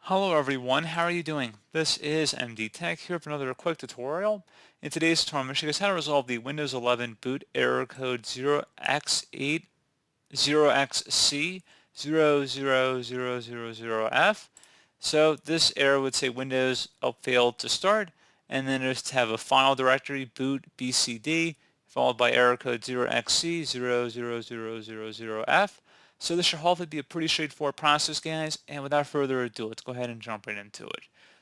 Hello everyone, how are you doing? This is MD Tech here for another quick tutorial. In today's tutorial, I'm going to show you guys how to resolve the Windows 11 boot error code 0xc00000F. So this error would say Windows failed to start, and then just have a file directory boot BCD followed by error code 0xc00000F. So this should hopefully be a pretty straightforward process, guys, and without further ado, let's go ahead and jump right into it.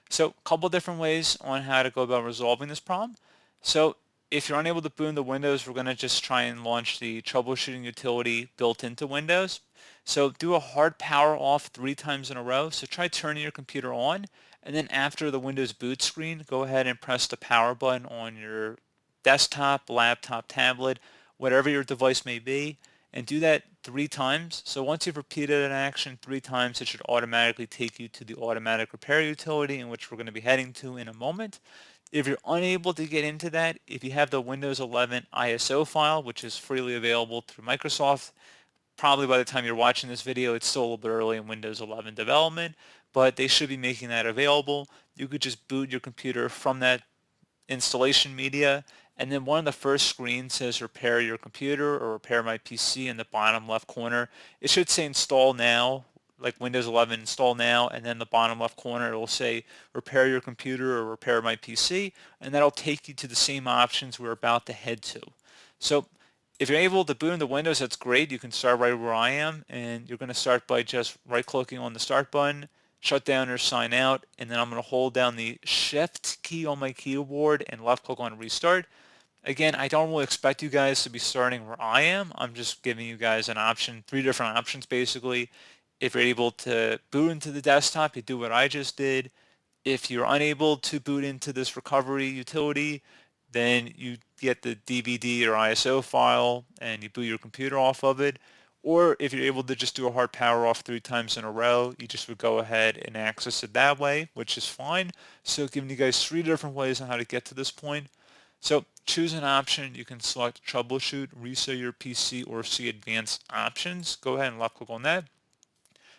So a couple different ways on how to go about resolving this problem. So if you're unable to boot into Windows, we're going to just try and launch the troubleshooting utility built into Windows. So do a hard power off 3 times in a row. So try turning your computer on, and then after the Windows boot screen, go ahead and press the power button on your desktop, laptop, tablet, whatever your device may be, and do that 3 times. So once you've repeated an action 3 times, it should automatically take you to the automatic repair utility, in which we're going to be heading to in a moment. If you're unable to get into that, if you have the Windows 11 ISO file, which is freely available through Microsoft, probably by the time you're watching this video, it's still a little bit early in Windows 11 development, but they should be making that available. You could just boot your computer from that installation media, and then one of the first screens says repair your computer or repair my PC in the bottom left corner. It should say install now, like Windows 11 install now, and then the bottom left corner it will say repair your computer or repair my PC, and that'll take you to the same options we're about to head to. So if you're able to boot into Windows, that's great. You can start right where I am, and you're going to start by just right-clicking on the Start button, shut down or sign out, and then I'm going to hold down the Shift key on my keyboard and left-click on Restart. Again, I don't really expect you guys to be starting where I am. I'm just giving you guys an option, 3 different options basically. If you're able to boot into the desktop, you do what I just did. If you're unable to boot into this recovery utility, then you get the DVD or ISO file and you boot your computer off of it. Or if you're able to just do a hard power off 3 times in a row, you just would go ahead and access it that way, which is fine. So giving you guys 3 different ways on how to get to this point. So choose an option. You can select troubleshoot, reset your PC, or see advanced options. Go ahead and left click on that.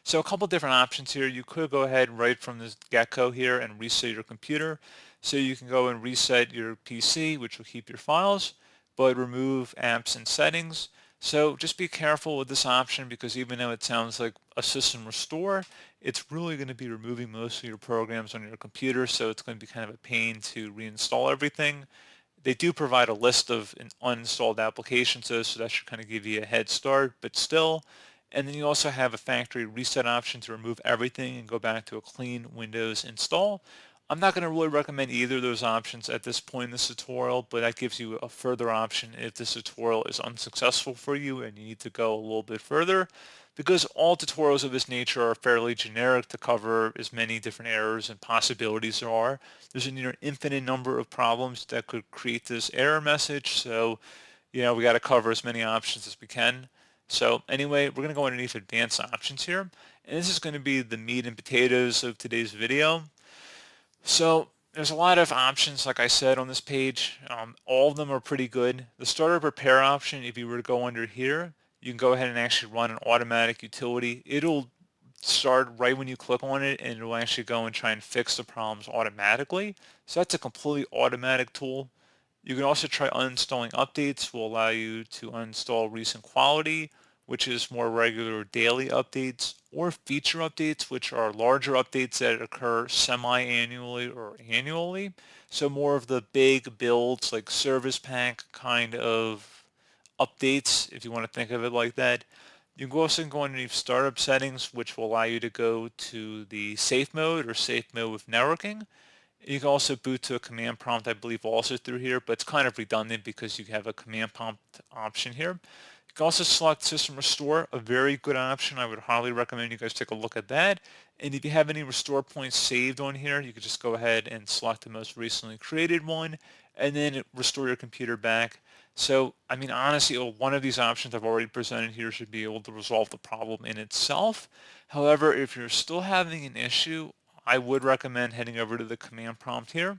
So a couple different options here. You could go ahead right from this get-go here and reset your computer. So you can go and reset your PC, which will keep your files, but remove apps and settings. So just be careful with this option, because even though it sounds like a system restore, it's really going to be removing most of your programs on your computer. So it's going to be kind of a pain to reinstall everything. They do provide a list of uninstalled applications though, so that should kind of give you a head start, but still. And then you also have a factory reset option to remove everything and go back to a clean Windows install. I'm not going to really recommend either of those options at this point in this tutorial, but that gives you a further option if this tutorial is unsuccessful for you and you need to go a little bit further, because all tutorials of this nature are fairly generic to cover as many different errors and possibilities there are. There's a near infinite number of problems that could create this error message, so we got to cover as many options as we can. So anyway, we're going to go underneath advanced options here, and this is going to be the meat and potatoes of today's video. So there's a lot of options, like I said, on this page. All of them are pretty good. The startup repair option, if you were to go under here, you can go ahead and actually run an automatic utility. It'll start right when you click on it, and it'll actually go and try and fix the problems automatically. So that's a completely automatic tool. You can also try uninstalling updates, will allow you to uninstall recent quality, which is more regular daily updates, or feature updates, which are larger updates that occur semi-annually or annually. So more of the big builds, like service pack kind of updates, if you want to think of it like that. You can also go underneath startup settings, which will allow you to go to the safe mode or safe mode with networking. You can also boot to a command prompt, I believe, also through here, but it's kind of redundant because you have a command prompt option here. You can also select System Restore, a very good option. I would highly recommend you guys take a look at that. And if you have any restore points saved on here, you can just go ahead and select the most recently created one, and then restore your computer back. So, I mean, honestly, one of these options I've already presented here should be able to resolve the problem in itself. However, if you're still having an issue, I would recommend heading over to the command prompt here.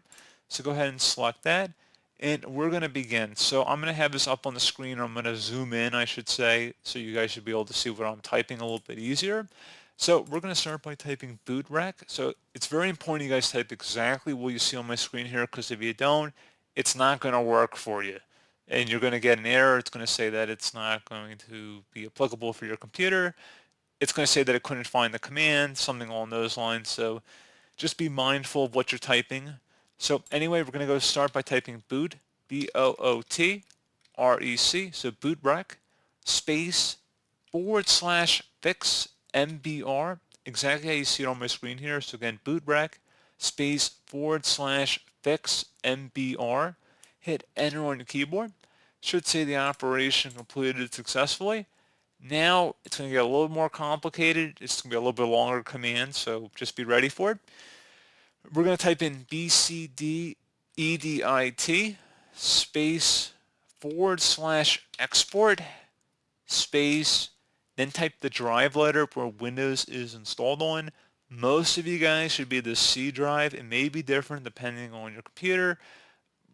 So go ahead and select that, and we're going to begin. So I'm going to have this up on the screen. I'm going to zoom in, I should say, so you guys should be able to see what I'm typing a little bit easier. So we're going to start by typing boot rec. So it's very important you guys type exactly what you see on my screen here, because if you don't, it's not going to work for you. And you're going to get an error. It's going to say that it's not going to be applicable for your computer. It's going to say that it couldn't find the command, something along those lines. So just be mindful of what you're typing. So anyway, we're going to go start by typing boot, B-O-O-T-R-E-C, so boot rec, space, /fix, MBR, exactly how you see it on my screen here. So again, boot rec, space, /fix, MBR, hit enter on your keyboard. Should say the operation completed successfully. Now it's going to get a little more complicated. It's going to be a little bit longer command, so just be ready for it. We're going to type in bcdedit space /export space, then type the drive letter where Windows is installed on. Most of you guys should be the C drive. It may be different depending on your computer.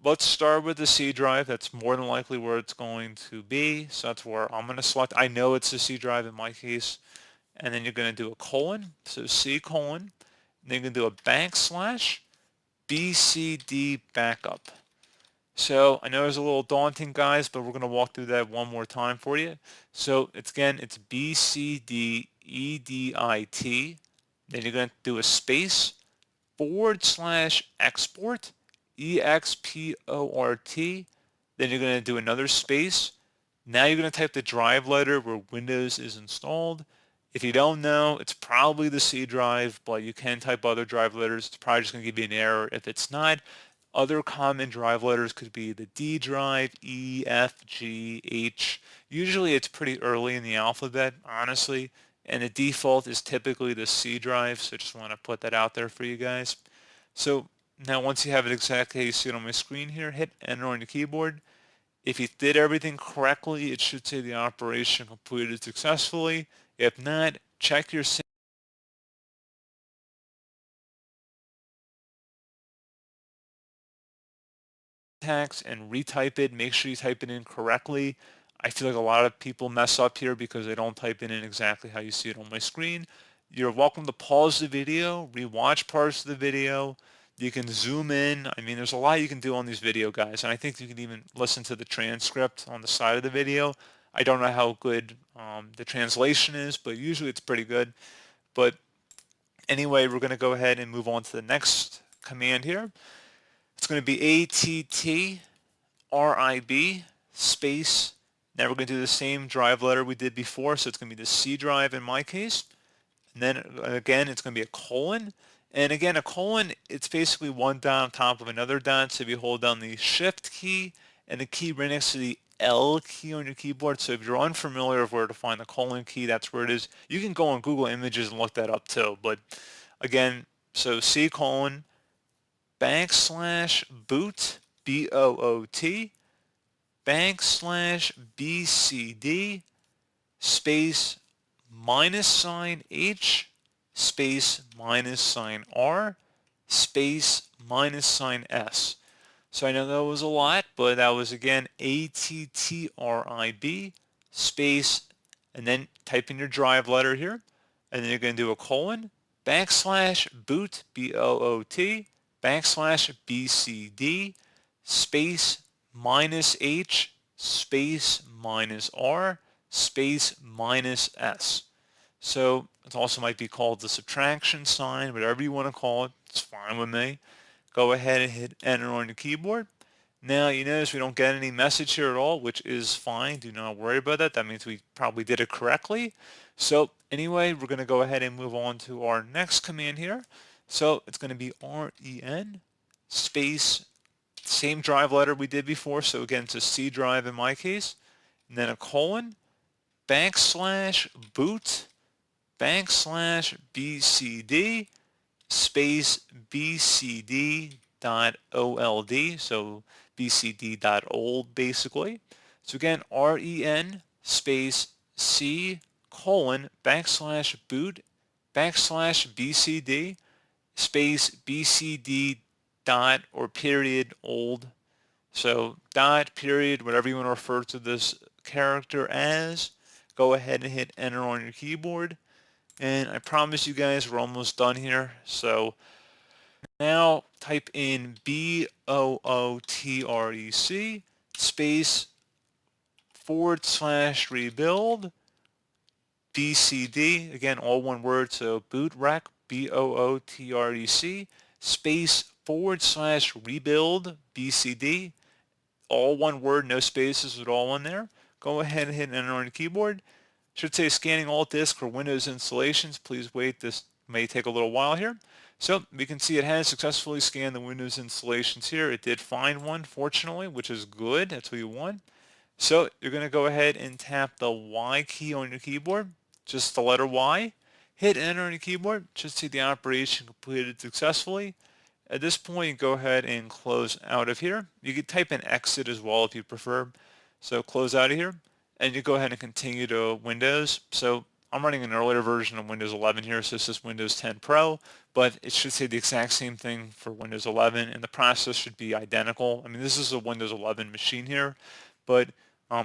Let's start with the C drive. That's more than likely where it's going to be. So that's where I'm going to select. I know it's the C drive in my case. And then you're going to do a colon. So C colon. Then you're going to do a /BCD backup. So I know it's a little daunting, guys, but we're going to walk through that one more time for you. So it's BCDEDIT. Then you're going to do a space /export EXPORT. Then you're going to do another space. Now you're going to type the drive letter where Windows is installed. If you don't know, it's probably the C drive, but you can type other drive letters. It's probably just going to give you an error if it's not. Other common drive letters could be the D drive, E, F, G, H. Usually it's pretty early in the alphabet, honestly, and the default is typically the C drive, so just want to put that out there for you guys. So now once you have it exactly how you see it on my screen here, hit enter on your keyboard. If you did everything correctly, it should say the operation completed successfully. If not, check your syntax and retype it. Make sure you type it in correctly. I feel like a lot of people mess up here because they don't type it in exactly how you see it on my screen. You're welcome to pause the video, rewatch parts of the video. You can zoom in. I mean, there's a lot you can do on these video, guys, and I think you can even listen to the transcript on the side of the video. I don't know how good the translation is, but usually it's pretty good. But anyway, we're going to go ahead and move on to the next command here. It's going to be ATTRIB space. Now we're going to do the same drive letter we did before, so it's going to be the C drive in my case. And then again, it's going to be a colon. And again, a colon, it's basically one dot on top of another dot. So if you hold down the Shift key and the key right next to the L key on your keyboard. So if you're unfamiliar with where to find the colon key, that's where it is. You can go on Google Images and look that up too. But again, so C colon /boot, BOOT, /BCD, space -H, space -R, space -S. So I know that was a lot, but that was again ATTRIB, space, and then type in your drive letter here, and then you're going to do a colon, /boot, BOOT, /BCD, space -H, space -R, space -S. So it also might be called the subtraction sign, whatever you want to call it, it's fine with me. Go ahead and hit enter on your keyboard. Now you notice we don't get any message here at all, which is fine. Do not worry about that. That means we probably did it correctly. So anyway, we're going to go ahead and move on to our next command here. So it's going to be REN space, same drive letter we did before. So again, it's a C drive in my case. And then a colon, /boot, /BCD, space BCD.old, so BCD.old basically. So again, REN space C colon /boot /BCD space BCD dot or period old. So dot, period, whatever you want to refer to this character as. Go ahead and hit enter on your keyboard. And I promise you guys we're almost done here. So now type in BOOTREC space / rebuild BCD, again, all one word, so bootrec, BOOTREC, space / rebuild BCD, all one word, no spaces at all in there. Go ahead and hit enter on your keyboard. Should say scanning all disk for Windows installations. Please wait, this may take a little while here. So we can see it has successfully scanned the Windows installations here. It did find one, fortunately, which is good. That's what you want. So you're going to go ahead and tap the Y key on your keyboard, just the letter Y. Hit enter on your keyboard, should see the operation completed successfully. At this point, go ahead and close out of here. You could type in exit as well if you prefer. So close out of here, and you go ahead and continue to Windows. So I'm running an earlier version of Windows 11 here, so this is Windows 10 Pro, but it should say the exact same thing for Windows 11, and the process should be identical. I mean, this is a Windows 11 machine here, but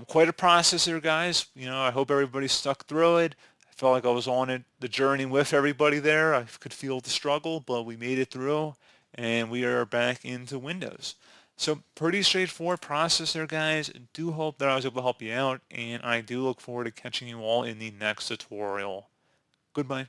quite a process here, guys. You know, I hope everybody stuck through it. I felt like I was on it, the journey with everybody there. I could feel the struggle, but we made it through, and we are back into Windows. So pretty straightforward process there, guys. Do hope that I was able to help you out, and I do look forward to catching you all in the next tutorial. Goodbye.